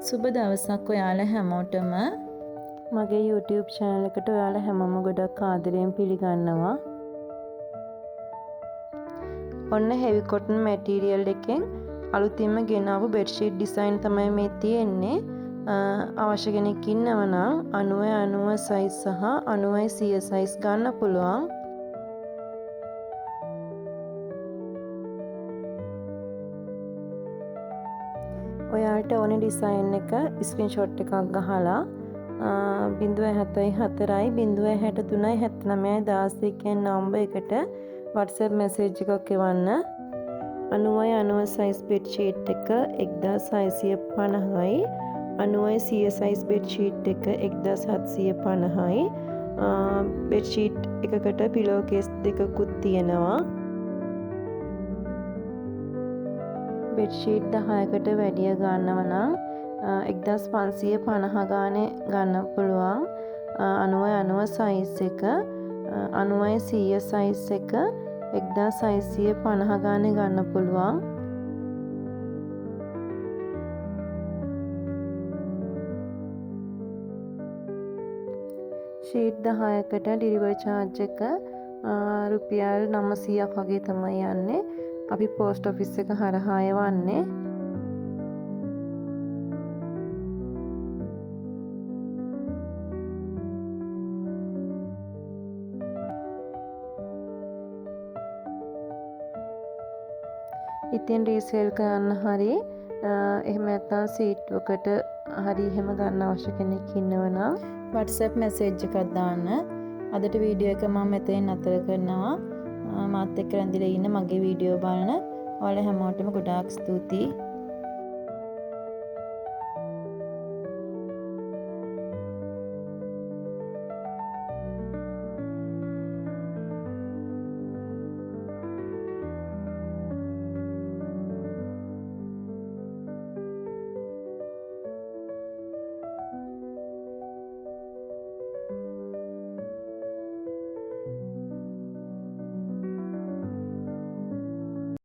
සුබ දවසක් ඔයාලා හැමෝටම. මගේ YouTube channel එකට ඔයාලා හැමෝම ගොඩක් ආදරයෙන් පිළිගන්නවා. ඔන්න heavy cotton material එකෙන් අලුතින්ම ගෙනාවු bedsheet design තමයි මේ තියෙන්නේ. අවශ්‍ය කෙනෙක් ඉන්නව නම් 90 size සහ 90 100 size ගන්න පුළුවන්. ඔයාලට ඕනේ ඩිසයින් එක ස්ක්‍රීන්ෂොට් එකක් ගහලා 074යි 063යි 79යි 16 කියන නම්බර් එකට WhatsApp message එකක් එවන්න. 90 size bed sheet එක 1650යි 90 100 size bed sheet එක 1750යි bed sheet එකකට pillow case දෙකකුත් තියෙනවා. bedsheet 10කට වැඩිය ගන්නව නම් 1550 ගානේ ගන්න පුළුවන්. 90 size එක 90 100 size එක 1650 ගානේ ගන්න පුළුවන්. sheet 10කට delivery charge එක රුපියල් 900ක් වගේ තමයි යන්නේ. අපි post office එක හරහා යවන්නේ. ඉතින් රීසේල් කරන්න හරි එහෙම නැත්නම් සීට් එකට හරි එහෙම ගන්න අවශ්‍ය කෙනෙක් ඉන්නවනම් WhatsApp message එකක් දාන්න. අදට වීඩියෝ එක මම මෙතෙන් නතර කරනවා. මාත් එක්ක රැඳිලා ඉන්න මගේ වීඩියෝ බලන ඔයාලා හැමෝටම ගොඩාක් ස්තුතියි.